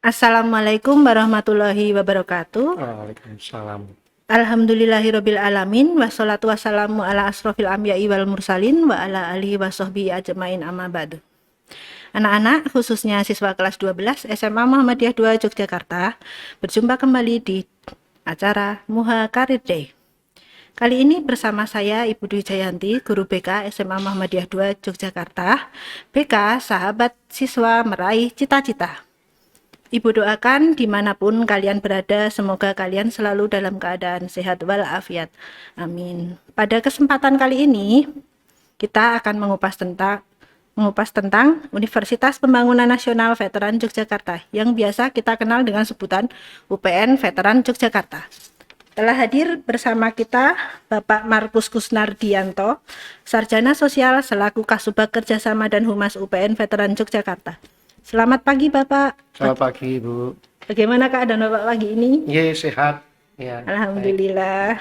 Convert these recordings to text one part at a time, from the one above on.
Assalamualaikum warahmatullahi wabarakatuh. Waalaikumsalam. Alhamdulillahirabbil alamin wassalatu wassalamu ala asrofil anbiya'i wal mursalin wa ala alihi washabbihi ajmain amma ba'du. Anak-anak, khususnya siswa kelas 12 SMA Muhammadiyah 2 Yogyakarta, berjumpa kembali di acara Muha Career Day. Kali ini bersama saya Ibu Dwi Jayanti, Guru BK SMA Muhammadiyah 2 Yogyakarta. BK, sahabat siswa meraih cita-cita. Ibu doakan dimanapun kalian berada, semoga kalian selalu dalam keadaan sehat walafiat. Amin. Pada kesempatan kali ini, kita akan mengupas tentang Universitas Pembangunan Nasional Veteran Yogyakarta, yang biasa kita kenal dengan sebutan UPN Veteran Yogyakarta. Telah hadir bersama kita Bapak Markus Kusnardianto, Sarjana Sosial selaku Kasubag Kerjasama dan Humas UPN Veteran Yogyakarta. Selamat pagi Bapak. Selamat pagi Ibu. Bagaimana keadaan Bapak pagi ini? Iya, sehat. Ya, Alhamdulillah.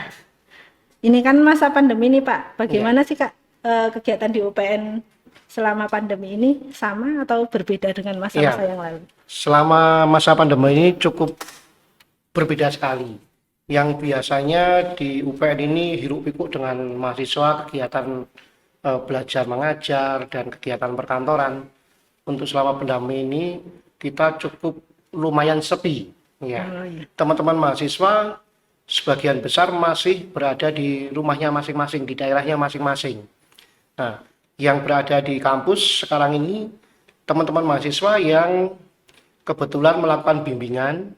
Ini kan masa pandemi nih Pak. Bagaimana sih Kak kegiatan di UPN selama pandemi ini, sama atau berbeda dengan masa-masa yang lalu? Selama masa pandemi ini cukup berbeda sekali. Yang biasanya di UPN ini hiruk pikuk dengan mahasiswa, kegiatan belajar mengajar dan kegiatan perkantoran. Untuk selama pandemi ini kita cukup lumayan sepi, ya. Teman-teman mahasiswa sebagian besar masih berada di rumahnya masing-masing, di daerahnya masing-masing. Nah, yang berada di kampus sekarang ini teman-teman mahasiswa yang kebetulan melakukan bimbingan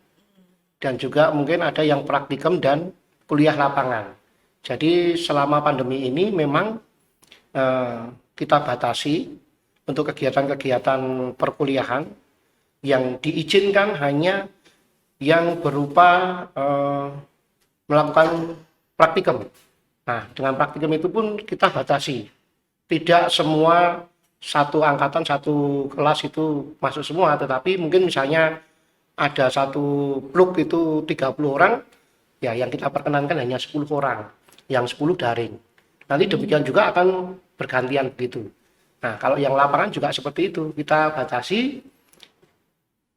dan juga mungkin ada yang praktikum dan kuliah lapangan. Jadi selama pandemi ini memang kita batasi untuk kegiatan-kegiatan perkuliahan yang diizinkan hanya yang berupa melakukan praktikum. Nah, dengan praktikum itu pun kita batasi. Tidak semua satu angkatan, satu kelas itu masuk semua, tetapi mungkin misalnya ada satu blok itu 30 orang, ya yang kita perkenankan hanya 10 orang, yang 10 daring. Nanti demikian juga akan bergantian begitu. Nah, kalau yang lapangan juga seperti itu, kita batasi,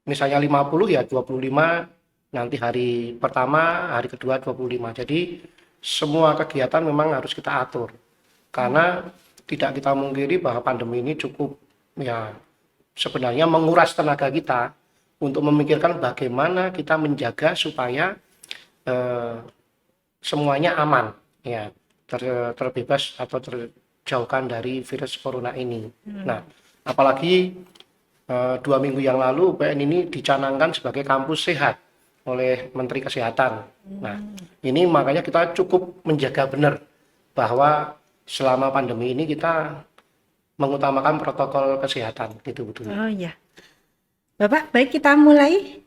misalnya 50 ya 25, nanti hari pertama, hari kedua 25. Jadi semua kegiatan memang harus kita atur, karena tidak kita mungkiri bahwa pandemi ini cukup ya sebenarnya menguras tenaga kita untuk memikirkan bagaimana kita menjaga supaya semuanya aman, ya terbebas atau jauhkan dari virus corona ini. Nah, apalagi 2 minggu yang lalu UPN ini dicanangkan sebagai kampus sehat oleh Menteri Kesehatan. Nah, ini makanya kita cukup menjaga benar bahwa selama pandemi ini kita mengutamakan protokol kesehatan, gitu betul. Oh iya. Bapak, baik kita mulai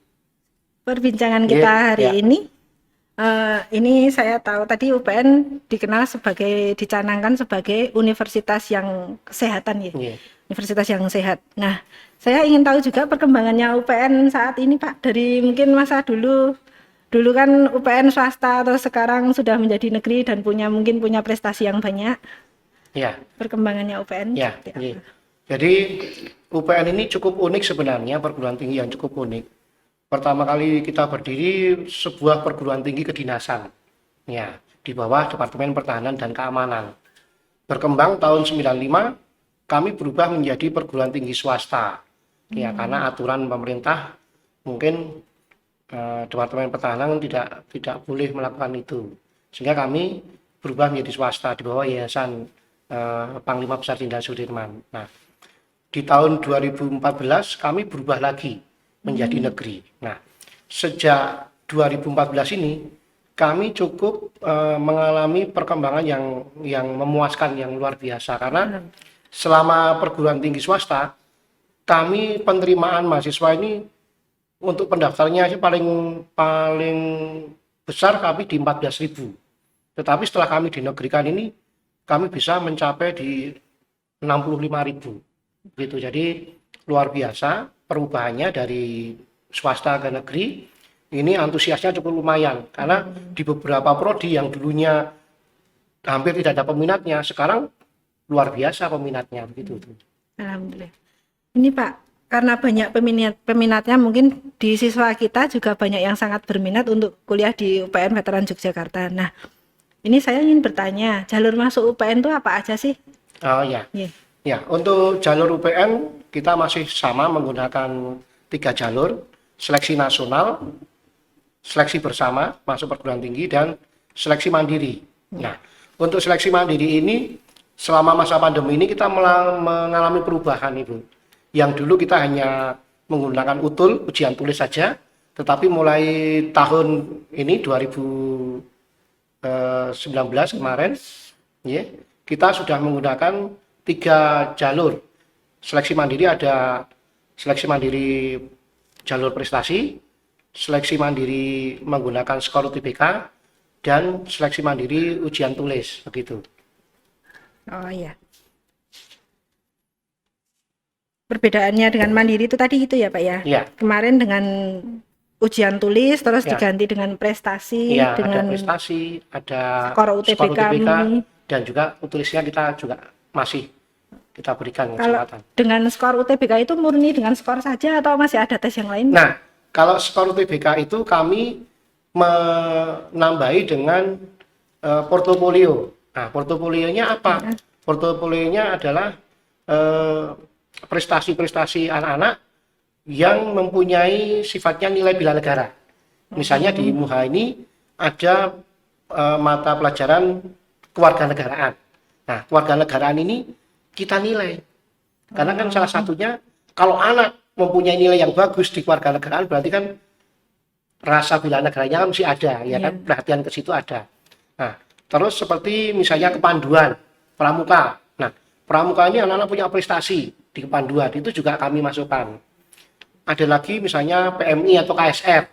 perbincangan kita hari ini. Ini saya tahu tadi UPN dicanangkan sebagai universitas yang kesehatan ya, universitas yang sehat. Nah, saya ingin tahu juga perkembangannya UPN saat ini Pak, dari mungkin masa dulu kan UPN swasta atau sekarang sudah menjadi negeri dan mungkin punya prestasi yang banyak. Ya. Perkembangannya UPN. Ya. Jadi UPN ini cukup unik sebenarnya, perguruan tinggi yang cukup unik. Pertama kali kita berdiri sebuah perguruan tinggi kedinasan, ya, di bawah Departemen Pertahanan dan Keamanan. Berkembang tahun 95, kami berubah menjadi perguruan tinggi swasta, ya, karena aturan pemerintah mungkin Departemen Pertahanan tidak boleh melakukan itu, sehingga kami berubah menjadi swasta di bawah Yayasan Panglima Besar Jenderal Sudirman. Nah, di tahun 2014 kami berubah lagi menjadi negeri. Nah, sejak 2014 ini kami cukup mengalami perkembangan yang memuaskan, yang luar biasa, karena selama perguruan tinggi swasta kami penerimaan mahasiswa ini untuk pendaftarnya paling besar kami di 14.000. Tetapi setelah kami dinegrikan ini kami bisa mencapai di 65.000. Gitu. Jadi luar biasa perubahannya dari swasta ke negeri. Ini antusiasnya cukup lumayan, karena di beberapa prodi yang dulunya hampir tidak ada peminatnya, sekarang luar biasa peminatnya begitu. Alhamdulillah. Ini Pak, karena banyak peminatnya, mungkin di siswa kita juga banyak yang sangat berminat untuk kuliah di UPN Veteran Yogyakarta. Nah, ini saya ingin bertanya, jalur masuk UPN itu apa aja sih? Oh ya, Iya. ya untuk jalur UPN kita masih sama menggunakan 3 jalur, seleksi nasional, seleksi bersama masuk perguruan tinggi, dan seleksi mandiri. Nah, untuk seleksi mandiri ini selama masa pandemi ini kita mengalami perubahan, Ibu. Yang dulu kita hanya menggunakan utul, ujian tulis saja, tetapi mulai tahun ini 2019 kemarin, ya, kita sudah menggunakan 3 jalur. Seleksi mandiri ada seleksi mandiri jalur prestasi, seleksi mandiri menggunakan skor UTBK, dan seleksi mandiri ujian tulis, begitu. Oh iya. Perbedaannya dengan mandiri itu tadi itu ya Pak ya? Iya. Kemarin dengan ujian tulis, terus Ya. diganti dengan prestasi, Iya, ada dengan prestasi, ada skor UTBK, dan juga tulisnya kita juga masih kita berikan kalau kesempatan. dengan skor UTBK itu murni dengan skor saja atau masih ada tes yang lain? Nah, kalau skor UTBK itu kami menambahi dengan portofolio. Nah, portofolionya apa? Portofolionya adalah prestasi-prestasi anak-anak yang mempunyai sifatnya nilai bela negara. Misalnya di MUHA ini ada mata pelajaran kewarganegaraan. Nah, kewarganegaraan ini kita nilai. Karena kan salah satunya kalau anak mempunyai nilai yang bagus di kewarganegaraan berarti kan rasa bela negaranya kan mesti ada, ya kan, perhatian ke situ ada. Nah, terus seperti misalnya kepanduan, pramuka. Nah, pramuka ini anak-anak punya prestasi di kepanduan, itu juga kami masukkan. Ada lagi misalnya PMI atau KSR,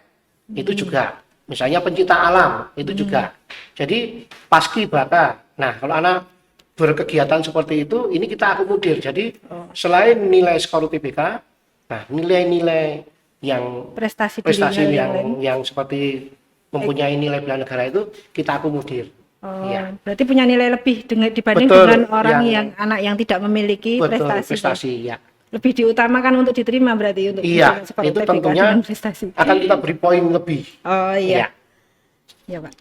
itu juga. Misalnya pencinta alam, itu juga. Jadi paskibraka. Nah, kalau anak berkegiatan seperti itu, ini kita akomodir. Jadi selain nilai skor UTBK, nah nilai-nilai yang prestasi yang seperti mempunyai nilai bela negara itu kita akomodir. Oh, Ya. berarti punya nilai lebih dibanding Betul, dengan orang yang anak yang tidak memiliki betul, prestasi. prestasi ya. Lebih diutamakan untuk diterima berarti untuk Iya, skor itu UTBK tentunya dengan prestasi. akan kita beri poin lebih. Oh iya. Ya. Ya Pak.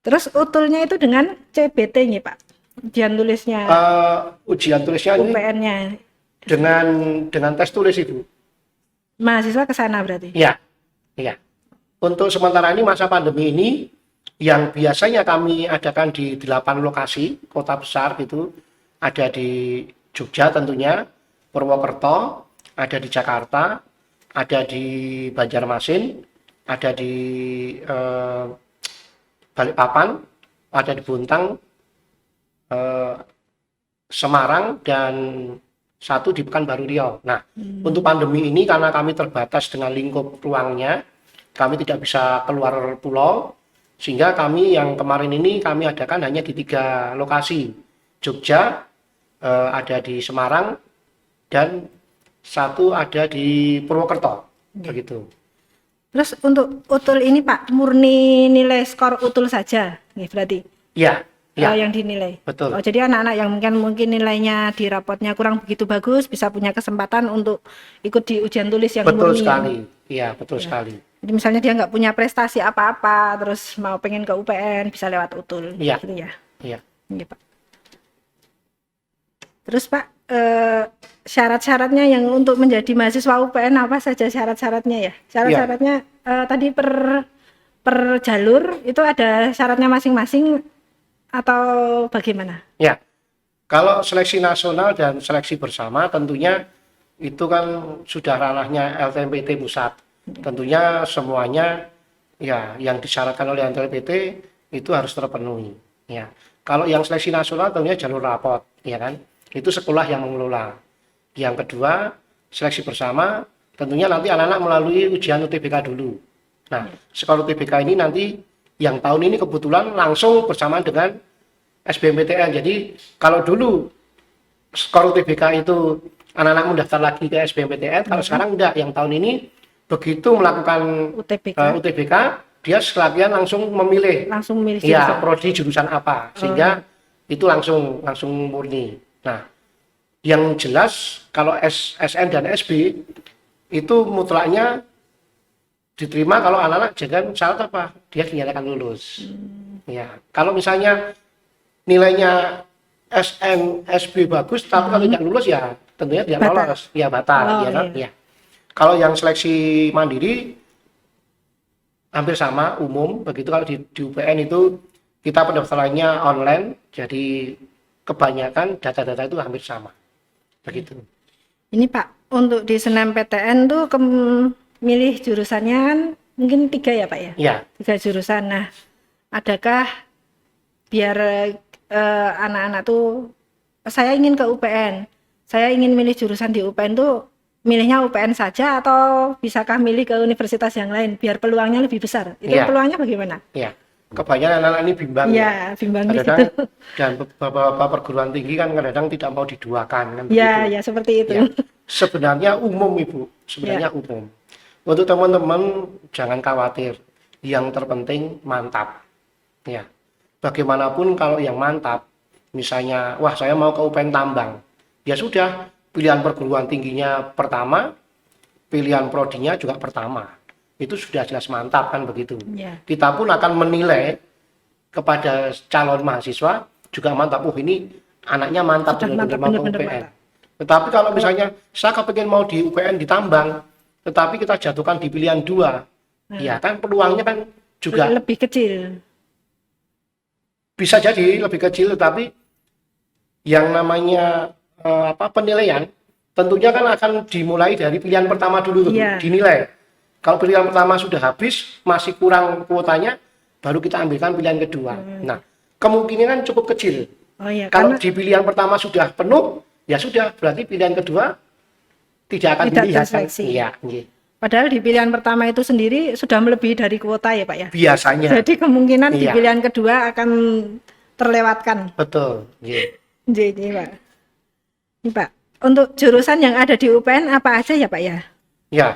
Terus utulnya itu dengan CBT nya Pak. Ujian tulisnya, Ujian tulisnya ini UPN-nya. dengan tes tulis Ibu. Mahasiswa ke sana berarti. Iya. Iya. Untuk sementara ini masa pandemi ini yang biasanya kami adakan di 8 lokasi kota besar gitu, ada di Jogja tentunya, Purwokerto, ada di Jakarta, ada di Banjarmasin, ada di Balikpapan, ada di Bontang, Semarang, dan satu di Pekanbaru Riau. Nah, untuk pandemi ini karena kami terbatas dengan lingkup ruangnya, kami tidak bisa keluar pulau, sehingga kami yang kemarin ini kami adakan hanya di 3 lokasi. Jogja, ada di Semarang, dan satu ada di Purwokerto. Begitu. Terus untuk utul ini Pak, murni nilai skor utul saja nih berarti. Iya, ya, Yang dinilai. betul. Oh, jadi anak-anak yang mungkin nilainya di rapotnya kurang begitu bagus bisa punya kesempatan untuk ikut di ujian tulis yang Betul murni. sekali. Iya, betul sekali. Jadi misalnya dia nggak punya prestasi apa-apa, terus mau pengen ke UPN bisa lewat utul, Iya. gitu ya. Iya. Iya Pak. Terus Pak, syarat-syaratnya yang untuk menjadi mahasiswa UPN apa saja syarat-syaratnya ya? Syarat-syaratnya tadi per jalur itu ada syaratnya masing-masing atau bagaimana? Ya, kalau seleksi nasional dan seleksi bersama tentunya itu kan sudah ranahnya LTMPT pusat. Tentunya semuanya ya yang disyaratkan oleh LTMPT itu harus terpenuhi. Ya, kalau yang seleksi nasional tentunya jalur rapot, ya kan? Itu sekolah yang mengelola. Yang kedua, seleksi bersama tentunya nanti anak-anak melalui ujian UTBK dulu. Nah, skor UTBK ini nanti yang tahun ini kebetulan langsung bersamaan dengan SBMPTN. Jadi kalau dulu skor UTBK itu anak-anak mendaftar lagi ke SBMPTN, kalau sekarang enggak. Yang tahun ini begitu melakukan UTBK, dia sekalian langsung memilih jurusan. prodi jurusan apa, sehingga itu langsung murni. Nah, Yang jelas kalau SN dan SB itu mutlaknya diterima kalau anak-anak jangan syarat apa? Dia dinyatakan lulus. Ya, kalau misalnya nilainya SN SB bagus tapi kalau tidak lulus ya tentunya tidak Batal. lolos. Ya batal, Oh, ya kan? iya. Ya. Kalau yang seleksi mandiri hampir sama umum begitu. Kalau di UPN itu kita pendaftarannya online, jadi kebanyakan data-data itu hampir sama. Begitu. Ini Pak, untuk di SNMPTN tuh milih jurusannya kan mungkin 3 ya Pak ya? Ya, 3 jurusan. Nah, adakah biar anak-anak tuh saya ingin ke UPN, saya ingin milih jurusan di UPN tuh milihnya UPN saja atau bisakah milih ke universitas yang lain biar peluangnya lebih besar? Itu Ya. peluangnya bagaimana? ya. Kebanyakan anak-anak ini bimbang ya. Iya, bimbang di Kadang-kadang situ. dan beberapa perguruan tinggi kan kadang-kadang tidak mau diduakan kan Ya, begitu. ya seperti itu. Ya. Sebenarnya umum Ibu, sebenarnya umum. Untuk teman-teman jangan khawatir. Yang terpenting mantap. Ya. Bagaimanapun kalau yang mantap, misalnya, wah saya mau ke UPN Tambang, ya sudah, pilihan perguruan tingginya pertama, pilihan prodinya juga pertama. Itu sudah jelas mantap kan begitu. Ya. Kita pun akan menilai kepada calon mahasiswa juga mantap. Oh ini anaknya mantap, Sudah benar-benar mantap, mau ke benar-benar UPN. mantap. Tetapi kalau misalnya saya kepengen mau di UPN di Tambang, tetapi kita jatuhkan di pilihan 2, ya kan peluangnya kan juga Lebih kecil. bisa jadi lebih kecil, tetapi yang namanya penilaian tentunya kan akan dimulai dari pilihan pertama dulu tuh, Iya. dinilai. Kalau pilihan pertama sudah habis, masih kurang kuotanya, baru kita ambilkan pilihan kedua. Nah, kemungkinan cukup kecil. Oh ya, Kalau karena di pilihan pertama sudah penuh, ya sudah, berarti pilihan kedua tidak akan Tidak dilihat. terseleksi. Iya, iya. padahal di pilihan pertama itu sendiri sudah melebihi dari kuota ya Pak ya. Biasanya. Jadi kemungkinan di Iya. pilihan kedua akan terlewatkan. Betul. Iya. Jadi Pak. Ini Pak, untuk jurusan yang ada di UPN apa aja ya Pak ya? Ya,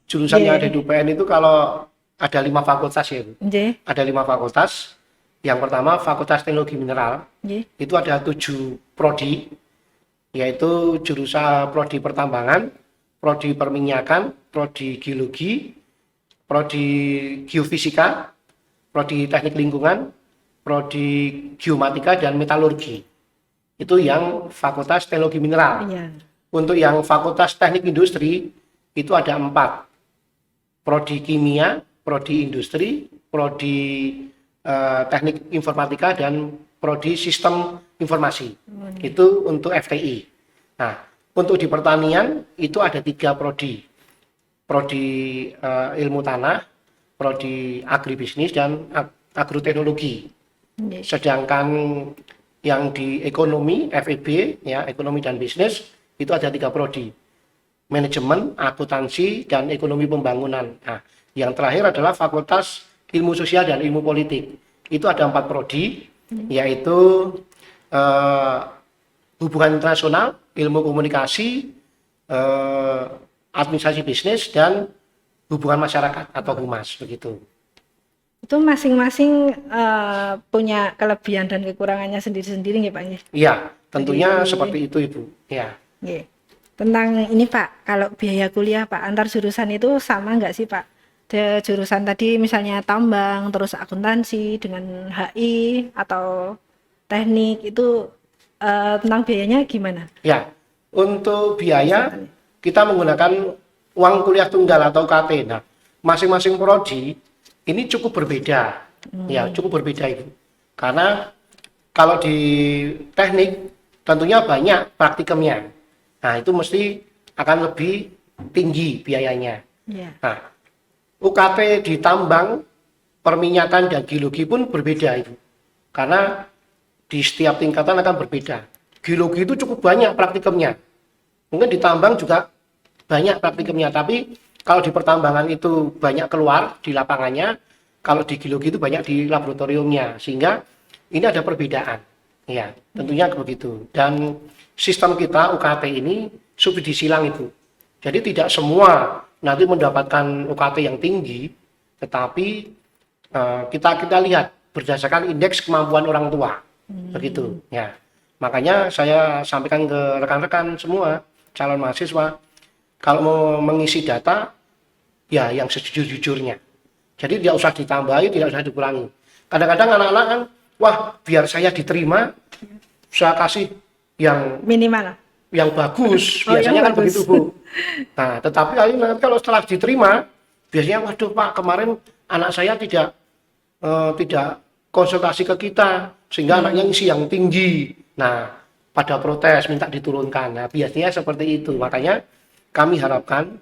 jurusan yang Iya. ada di UPN itu kalau ada 5 fakultas ya, Bu. Nggih, Ada 5 fakultas. Yang pertama Fakultas Teknologi Mineral, nggih. itu ada 7 prodi, yaitu jurusan prodi pertambangan, prodi perminyakan, prodi geologi, prodi geofisika, prodi teknik lingkungan, prodi geomatika dan metalurgi. Itu yang Fakultas Teknologi Mineral. Iya. Untuk yang Fakultas Teknik Industri itu ada 4. Prodi kimia, prodi industri, prodi teknik informatika, dan prodi sistem informasi. Itu untuk FTI. Nah, untuk di pertanian itu ada 3 prodi. Prodi ilmu tanah, prodi agribisnis, dan agroteknologi. Nggih. Sedangkan yang di ekonomi, FEB, ya, ekonomi dan bisnis, itu ada 3 prodi. Manajemen, akuntansi, dan ekonomi pembangunan. Nah, yang terakhir adalah Fakultas Ilmu Sosial dan Ilmu Politik. Itu ada 4 prodi, yaitu hubungan internasional, ilmu komunikasi, administrasi bisnis, dan hubungan masyarakat atau humas, begitu. Itu masing-masing punya kelebihan dan kekurangannya sendiri-sendiri ya Pak ya. Iya, tentunya Jadi- seperti itu Ibu. Ya, Nggih. Tentang ini Pak, kalau biaya kuliah Pak antar jurusan itu sama nggak sih Pak? Jurusan tadi misalnya tambang, terus akuntansi dengan HI atau teknik itu tentang biayanya gimana? ya. Untuk biaya kita menggunakan uang kuliah tunggal atau UKT. Nah, masing-masing prodi ini cukup berbeda. Ya, cukup berbeda Ibu. Karena kalau di teknik tentunya banyak praktikumnya. Nah, itu mesti akan lebih tinggi biayanya. Iya. Nah, UKT di tambang, perminyakan, dan geologi pun berbeda Ibu. Karena di setiap tingkatan akan berbeda. Geologi itu cukup banyak praktikumnya. Mungkin di tambang juga banyak praktikumnya, tapi kalau di pertambangan itu banyak keluar di lapangannya, kalau di geologi itu banyak di laboratoriumnya, sehingga ini ada perbedaan. Ya, tentunya begitu. Dan sistem kita UKT ini subsidi silang Ibu. Jadi tidak semua nanti mendapatkan UKT yang tinggi, tetapi kita lihat berdasarkan indeks kemampuan orang tua. Begitu, ya. Makanya saya sampaikan ke rekan-rekan semua calon mahasiswa, kalau mau mengisi data, ya yang sejujur-jujurnya. Jadi tidak usah ditambahi, tidak usah dikurangi. Kadang-kadang anak-anak kan, wah biar saya diterima, saya kasih yang Minimal. bagus, Oh, yang biasanya kan bagus. begitu Bu. Nah, tetapi nanti kalau setelah diterima, biasanya waduh Pak, kemarin anak saya tidak konsultasi ke kita, sehingga anaknya ngisi yang tinggi. Nah, pada protes minta diturunkan. Nah, biasanya seperti itu. Makanya kami harapkan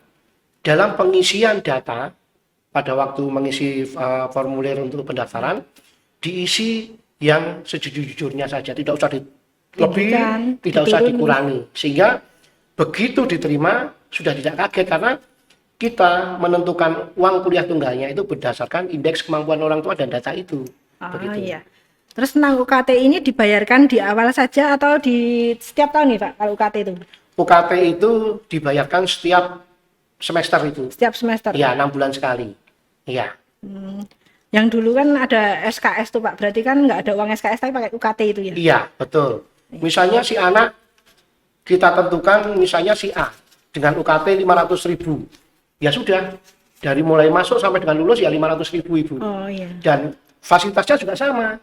dalam pengisian data pada waktu mengisi formulir untuk pendaftaran diisi yang sejujur-jujurnya saja, tidak usah lebih, Tinggikan, tidak usah dituruni. dikurangi, sehingga begitu diterima sudah tidak kaget karena kita menentukan uang kuliah tunggalnya itu berdasarkan indeks kemampuan orang tua dan data itu. Oh Begitu. iya. Terus tentang UKT ini dibayarkan di awal saja atau di setiap tahun nih Pak kalau UKT itu? UKT itu dibayarkan setiap semester itu. Setiap semester? Ya, 6 bulan sekali. Iya. Yang dulu kan ada SKS tuh Pak, berarti kan nggak ada uang SKS tapi pakai UKT itu ya? Iya, betul. Misalnya si anak kita tentukan misalnya si A dengan UKT 500.000. Ya sudah, dari mulai masuk sampai dengan lulus ya 500.000 Ibu. Oh iya. Dan fasilitasnya juga sama.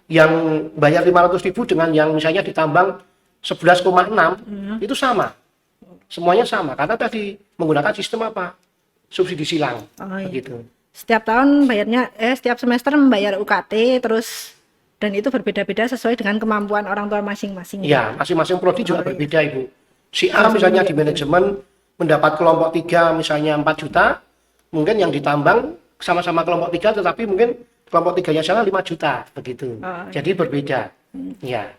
Yang bayar 500.000 dengan yang misalnya ditambang 11,6 itu sama. Semuanya sama karena tadi menggunakan sistem apa? Subsidi silang. Oh iya. Begitu. Setiap tahun bayarnya, setiap semester membayar UKT terus dan itu berbeda-beda sesuai dengan kemampuan orang tua masing-masing. Ya, masing-masing prodi juga Oh, iya. berbeda Ibu. Si A misalnya di manajemen mendapat kelompok 3 misalnya 4 juta, mungkin yang ditambang sama-sama kelompok 3 tetapi mungkin kelompok 3-nya sana 5 juta begitu. Oh, iya. Jadi berbeda. Ya.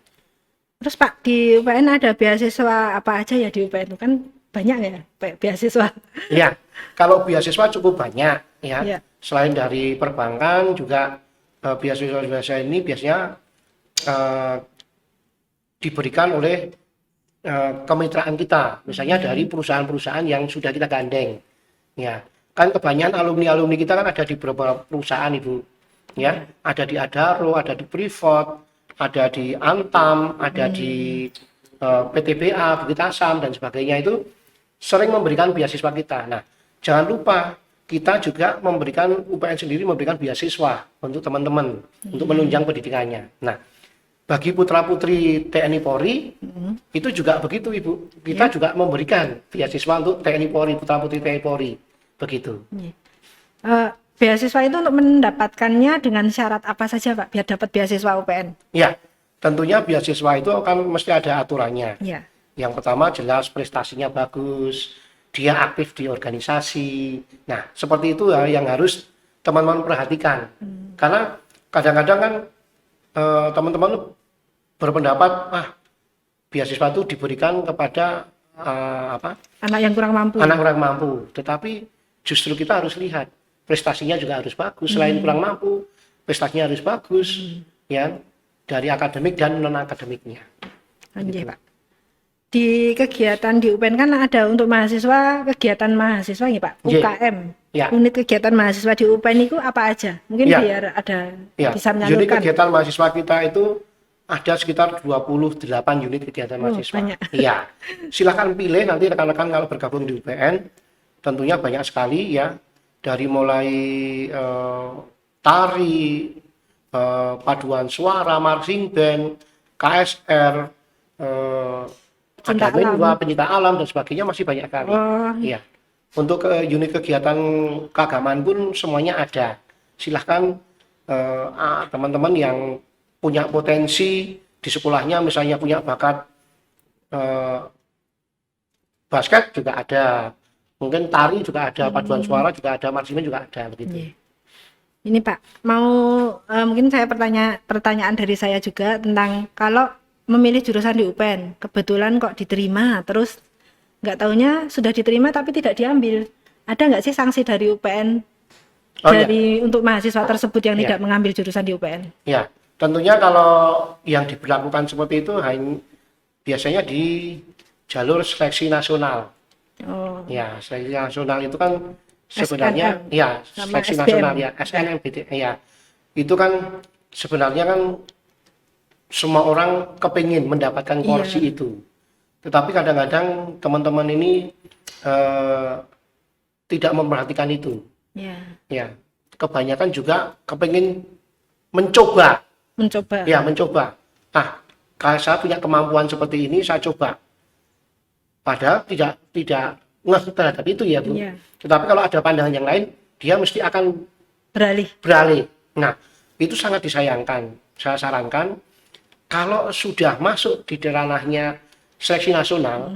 Terus Pak, di UPN ada beasiswa apa aja ya di UPN itu kan banyak ya beasiswa. Ya, kalau beasiswa cukup banyak ya. Iya. Selain dari perbankan juga beasiswa ini biasanya eh, diberikan oleh kemitraan kita, misalnya dari perusahaan-perusahaan yang sudah kita gandeng. Ya, kan kebanyakan alumni-alumni kita kan ada di beberapa perusahaan Ibu. Ya, ada di Adaro, ada di Freeport, ada di Antam, ada di PTBA, Bukit Asam dan sebagainya itu sering memberikan beasiswa kita. Nah, jangan lupa kita juga memberikan UPN sendiri memberikan beasiswa untuk teman-teman untuk menunjang pendidikannya. Nah, bagi putra-putri TNI Polri itu juga begitu Ibu. Kita juga memberikan beasiswa untuk TNI Polri, putra-putri TNI Polri. Begitu. Beasiswa itu untuk mendapatkannya dengan syarat apa saja Pak biar dapat beasiswa UPN? Ya, tentunya beasiswa itu kan mesti ada aturannya. Ya. Yang pertama jelas prestasinya bagus, dia aktif di organisasi. Nah, seperti itu yang harus teman-teman perhatikan. Karena kadang-kadang kan teman-teman berpendapat, beasiswa itu diberikan kepada Anak yang kurang mampu. anak kurang mampu. Tetapi justru kita harus lihat prestasinya juga harus bagus. Selain kurang mampu, prestasinya harus bagus, ya dari akademik dan non akademiknya. Anjay, Pak. Di kegiatan di UPN kan ada untuk mahasiswa, kegiatan mahasiswa ya Pak, Nggih. UKM. Ya. Unit kegiatan mahasiswa di UPN itu apa aja? Mungkin Ya. biar ada Ya, bisa jadi menyalurkan. kegiatan mahasiswa kita itu ada sekitar 28 unit kegiatan mahasiswa. banyak. Iya. Silahkan pilih nanti rekan-rekan kalau bergabung di UPN, tentunya banyak sekali ya. Dari mulai tari, paduan suara, marching band, KSR, Cinta ada menwa, alam. pencinta alam dan sebagainya masih banyak sekali. Oh, Iya. Untuk unit kegiatan keagamaan pun semuanya ada. Silahkan teman-teman yang punya potensi di sekolahnya, misalnya punya bakat basket juga ada, mungkin tari juga ada, paduan suara juga ada, marching band juga ada begitu. iya. Ini Pak, mau mungkin saya pertanyaan dari saya juga tentang kalau memilih jurusan di UPN, kebetulan kok diterima, terus nggak taunya sudah diterima tapi tidak diambil. Ada nggak sih sanksi dari UPN Oh, iya. untuk mahasiswa tersebut yang Iya. tidak mengambil jurusan di UPN? Ya, tentunya kalau yang diberlakukan seperti itu biasanya di jalur seleksi nasional. Oh, Ya, seleksi nasional itu kan sebenarnya SNM ya sama seleksi SBM. nasional ya SNMPTN ya. Itu kan sebenarnya kan semua orang kepingin mendapatkan kursi itu. Tetapi kadang-kadang teman-teman ini tidak memperhatikan itu. Ya, kebanyakan juga kepingin mencoba. Ya, mencoba. Ah, kalau saya punya kemampuan seperti ini, saya coba. Padahal tidak ngeh terhadap itu ya, Bu. Tetapi kalau ada pandangan yang lain, dia mesti akan beralih. Nah, itu sangat disayangkan. Saya sarankan kalau sudah masuk di ranahnya seleksi nasional,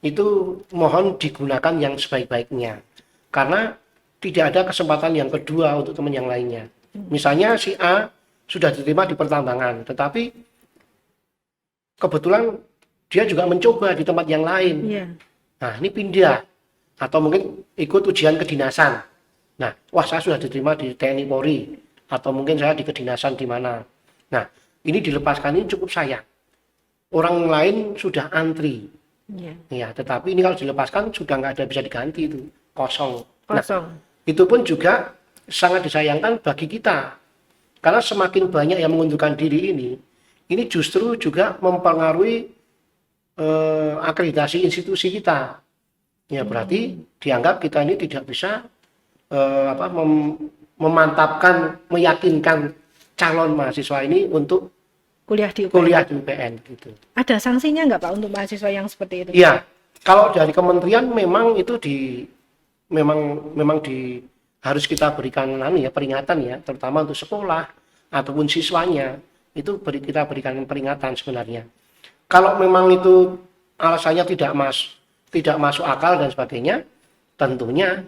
itu mohon digunakan yang sebaik-baiknya. Karena tidak ada kesempatan yang kedua untuk teman yang lainnya. Misalnya si A sudah diterima di pertambangan, tetapi kebetulan dia juga mencoba di tempat yang lain. Nah, ini pindah. Atau mungkin ikut ujian kedinasan. Nah, wah saya sudah diterima di TNI Polri. Atau mungkin saya di kedinasan di mana. Nah, ini dilepaskan ini cukup sayang. Orang lain sudah antri. Ya, tetapi ini kalau dilepaskan sudah nggak ada bisa diganti itu. Kosong. Nah, itu pun juga sangat disayangkan bagi kita. Karena semakin banyak yang mengundurkan diri ini justru juga mempengaruhi akreditasi institusi kita. Ya, berarti dianggap kita ini tidak bisa memantapkan, meyakinkan calon mahasiswa ini untuk kuliah di UPN gitu. Ada sanksinya nggak Pak untuk mahasiswa yang seperti itu? Iya, kalau dari kementerian memang itu harus kita berikan peringatan ya, terutama untuk sekolah ataupun siswanya itu kita berikan peringatan sebenarnya. Kalau memang itu alasannya tidak masuk akal dan sebagainya, tentunya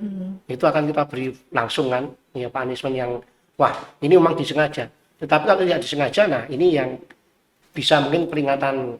itu akan kita beri langsung kan, ya punishment yang wah ini memang disengaja. Tetapi kalau tidak disengaja, nah ini yang bisa mungkin peringatan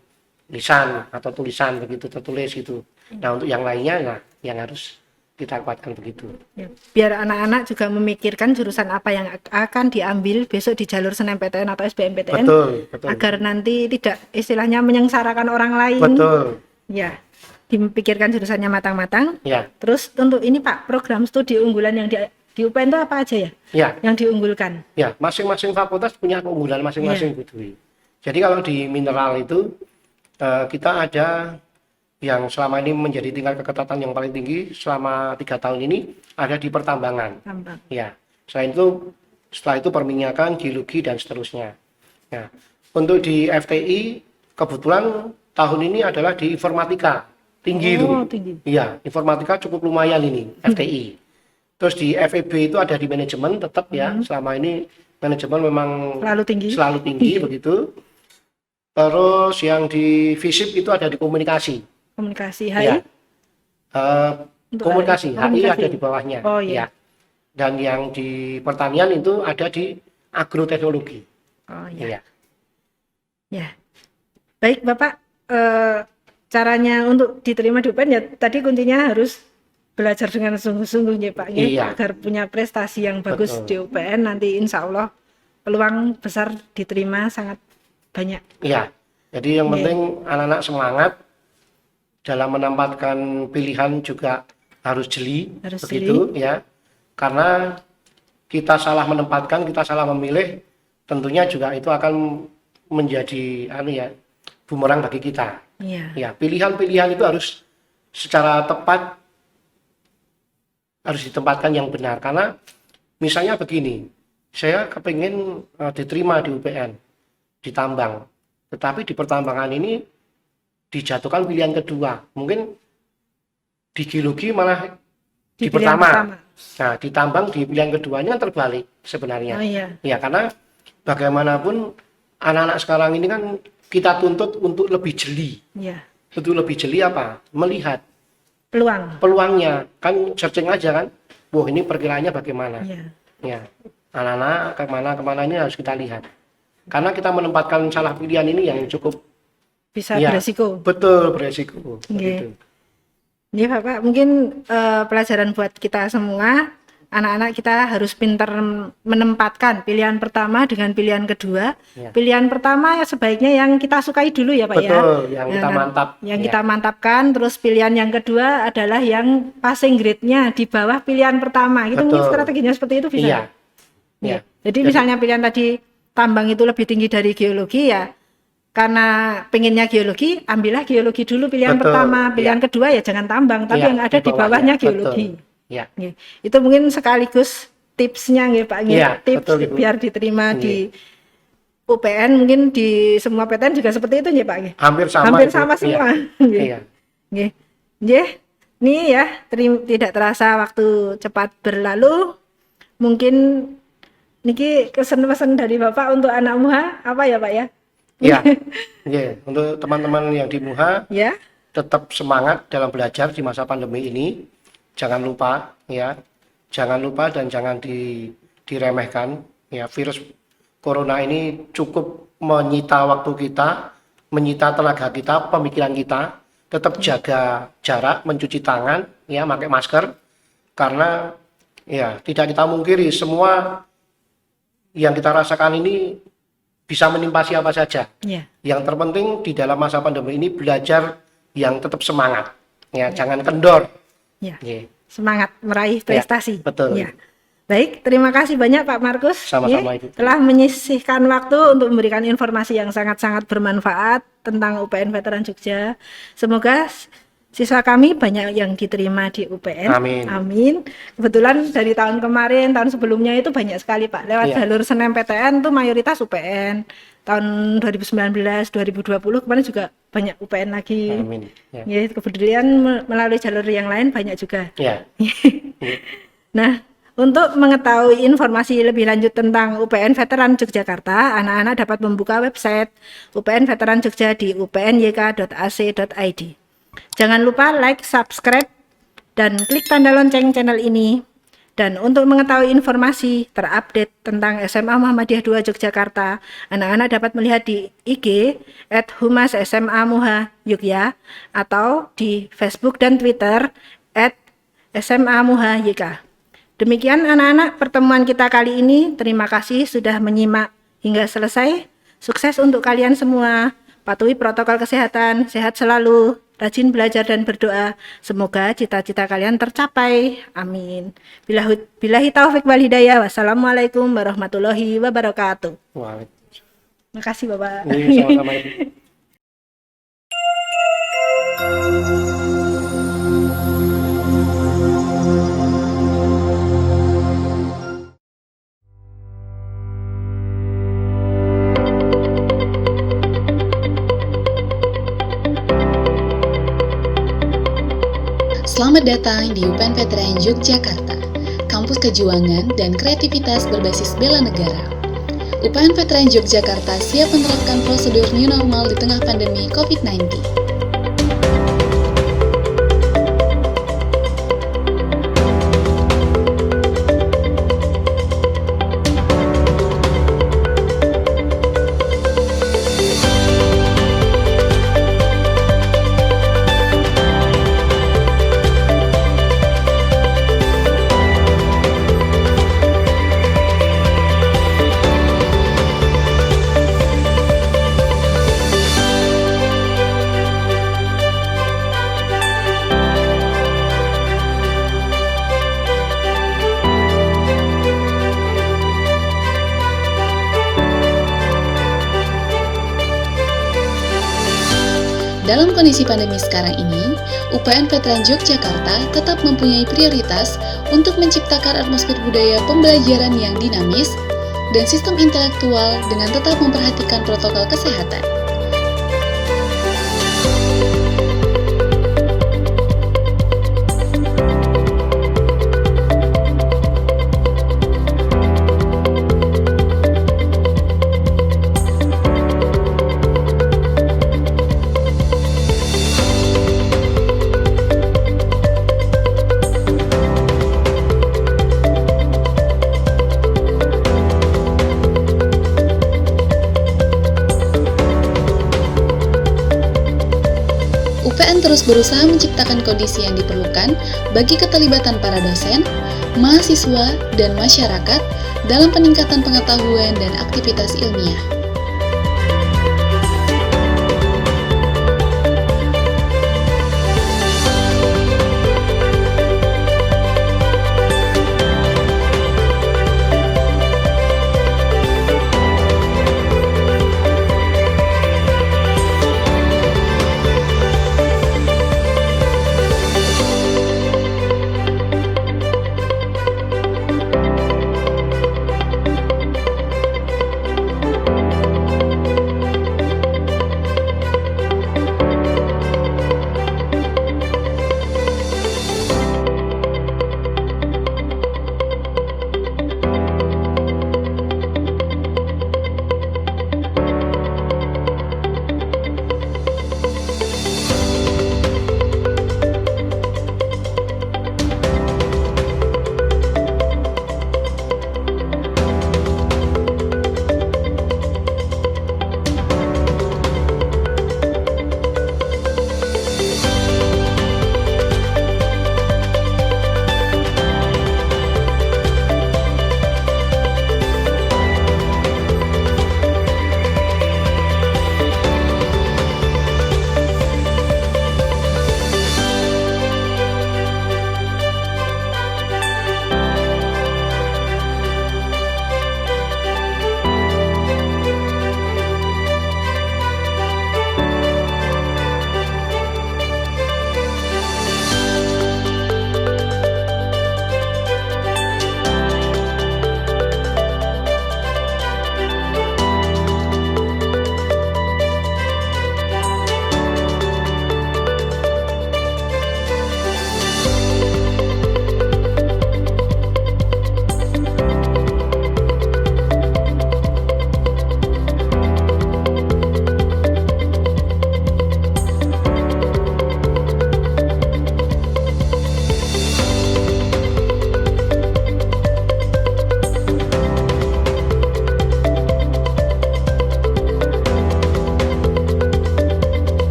lisan atau tulisan begitu tertulis gitu. Nah untuk yang lainnya, nah yang harus kita kuatkan begitu. Ya, biar anak-anak juga memikirkan jurusan apa yang akan diambil besok di jalur SNMPTN atau SBMPTN, betul. Agar nanti tidak istilahnya menyengsarakan orang lain. Betul. Ya, dipikirkan jurusannya matang-matang. Ya. Terus untuk ini Pak, program studi unggulan yang di UPN itu apa aja ya? Ya. Yang diunggulkan? Ya, masing-masing fakultas punya keunggulan masing-masing, Bu Dwi. Jadi kalau di mineral itu kita ada yang selama ini menjadi tingkat keketatan yang paling tinggi selama 3 tahun ini ada di pertambangan. Ya, selain itu setelah itu perminyakan, geologi dan seterusnya. Nah, untuk di FTI kebetulan tahun ini adalah di informatika tinggi itu. Iya, informatika cukup lumayan ini FTI. Terus di FEB itu ada di manajemen tetap ya, selama ini manajemen memang selalu tinggi begitu. Terus yang di FISIP itu ada di komunikasi HI ya. Komunikasi HI ada di bawahnya ya. Dan yang di pertanian itu ada di agroteknologi. Ya. Baik Bapak, caranya untuk diterima di UPN ya tadi kuncinya harus belajar dengan sungguh-sungguh ya Pak agar punya prestasi yang bagus di UPN, nanti insya Allah peluang besar diterima sangat banyak. Iya, jadi yang penting anak-anak semangat dalam menempatkan pilihan juga harus jeli begitu ya, karena kita salah menempatkan, kita salah memilih, tentunya juga itu akan menjadi bumerang bagi kita. Ya, pilihan-pilihan itu harus secara tepat harus ditempatkan yang benar. Karena misalnya begini, saya kepingin diterima di UPN di tambang, tetapi di pertambangan ini dijatuhkan pilihan kedua, mungkin di geologi malah di pertama. Nah, di tambang di pilihan keduanya terbalik sebenarnya. Ya, karena bagaimanapun anak-anak sekarang ini kan kita tuntut untuk lebih jeli. Untuk lebih jeli apa? Melihat peluangnya. Kan searching aja kan. Wah, ini perkiraannya bagaimana? Ya. Anak-anak kemana ini harus kita lihat. Karena kita menempatkan salah pilihan ini yang cukup bisa beresiko. Betul, beresiko. Begitu. Ya Bapak, mungkin pelajaran buat kita semua, anak-anak kita harus pintar menempatkan pilihan pertama dengan pilihan kedua. Pilihan pertama sebaiknya yang kita sukai dulu ya Pak. Betul, yang kita mantap. Yang kita mantapkan, terus pilihan yang kedua adalah yang passing grade-nya di bawah pilihan pertama. Itu mungkin strateginya seperti itu bisa. Jadi misalnya pilihan tadi tambang itu lebih tinggi dari geologi ya, karena pengennya geologi, ambillah geologi dulu pilihan Betul, pertama, pilihan ya. kedua ya jangan tambang, tapi Ya, yang ada di bawahnya geologi. Betul. Ya. Nggih. Itu mungkin sekaligus tipsnya nggih Pak, nggih. Iya, Tips betul, Ibu. biar diterima Nggih. di UPN, mungkin di semua PTN juga seperti itu nggih Pak, nggih. Hampir sama, Hampir Ibu. sama Iya. semua. Nggih. Iya. Nggih. Nggih. Nih ya, tidak terasa waktu cepat berlalu. Mungkin niki pesan-pesan dari Bapak untuk anak MUHA apa ya Pak ya? Iya. Nggih. Untuk teman-teman yang di MUHA, Ya. tetap semangat dalam belajar di masa pandemi ini. Jangan lupa ya. Jangan lupa dan jangan diremehkan ya. Virus corona ini cukup menyita waktu kita, menyita tenaga kita, pemikiran kita. Tetap jaga jarak, mencuci tangan, ya, pakai masker, karena ya tidak kita mungkiri semua yang kita rasakan ini bisa menimpa siapa saja. Ya. Yang terpenting di dalam masa pandemi ini belajar yang tetap semangat, ya, jangan kendor. Ya. Ya. Semangat meraih prestasi. betul. Ya. Baik, terima kasih banyak Pak Markus. Sama-sama, Ibu. Telah menyisihkan waktu untuk memberikan informasi yang sangat-sangat bermanfaat tentang UPN Veteran Jogja. Semoga siswa kami banyak yang diterima di UPN. Amin. Amin. Kebetulan dari tahun kemarin, tahun sebelumnya itu banyak sekali Pak. Lewat Iya. jalur SNMPTN itu mayoritas UPN. Tahun 2019, 2020 kemarin juga banyak UPN lagi. Amin. Ya. Ya, kebetulan melalui jalur yang lain banyak juga. Ya. Nah, untuk mengetahui informasi lebih lanjut tentang UPN Veteran Yogyakarta, anak-anak dapat membuka website UPN Veteran Jogja di upnyk.ac.id. Jangan lupa like, subscribe, dan klik tanda lonceng channel ini. Dan untuk mengetahui informasi terupdate tentang SMA Muhammadiyah 2 Yogyakarta, anak-anak dapat melihat di IG @humas_SMA_muha Yogya atau di Facebook dan Twitter @SMA_muha_YK. Demikian anak-anak pertemuan kita kali ini. Terima kasih sudah menyimak hingga selesai. Sukses untuk kalian semua. Patuhi protokol kesehatan, sehat selalu, rajin belajar dan berdoa. Semoga cita-cita kalian tercapai. Amin. Billahi taufik wal hidayah. Wassalamualaikum warahmatullahi wabarakatuh. Waalaikumsalam. Makasih Bapak. Ini sama-sama, Ibu. Selamat datang di UPN Veteran Yogyakarta, kampus kejuangan dan kreativitas berbasis bela negara. UPN Veteran Yogyakarta siap menerapkan prosedur new normal di tengah pandemi COVID-19. Dalam kondisi pandemi sekarang ini, UPN Veteran Yogyakarta tetap mempunyai prioritas untuk menciptakan atmosfer budaya pembelajaran yang dinamis dan sistem intelektual dengan tetap memperhatikan protokol kesehatan. UPN terus berusaha menciptakan kondisi yang diperlukan bagi keterlibatan para dosen, mahasiswa, dan masyarakat dalam peningkatan pengetahuan dan aktivitas ilmiah.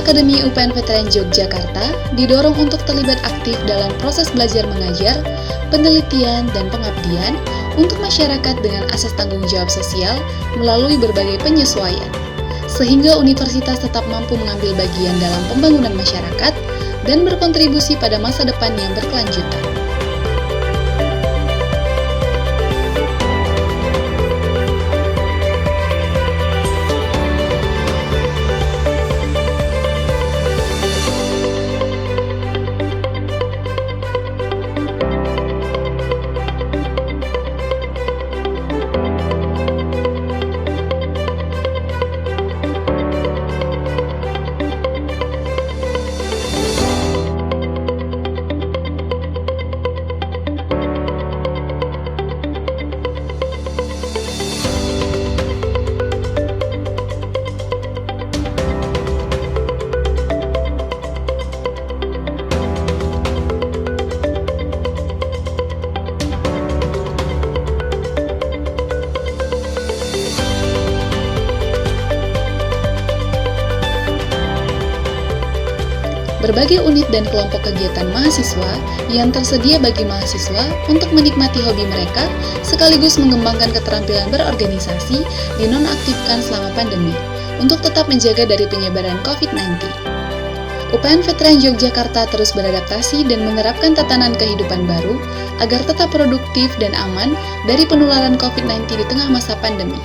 Akademi UPN Veteran Yogyakarta didorong untuk terlibat aktif dalam proses belajar mengajar, penelitian, dan pengabdian untuk masyarakat dengan asas tanggung jawab sosial melalui berbagai penyesuaian, sehingga universitas tetap mampu mengambil bagian dalam pembangunan masyarakat dan berkontribusi pada masa depan yang berkelanjutan. Berbagai unit dan kelompok kegiatan mahasiswa yang tersedia bagi mahasiswa untuk menikmati hobi mereka sekaligus mengembangkan keterampilan berorganisasi dinonaktifkan selama pandemi untuk tetap menjaga dari penyebaran COVID-19. UPN Veteran Yogyakarta terus beradaptasi dan menerapkan tatanan kehidupan baru agar tetap produktif dan aman dari penularan COVID-19 di tengah masa pandemi.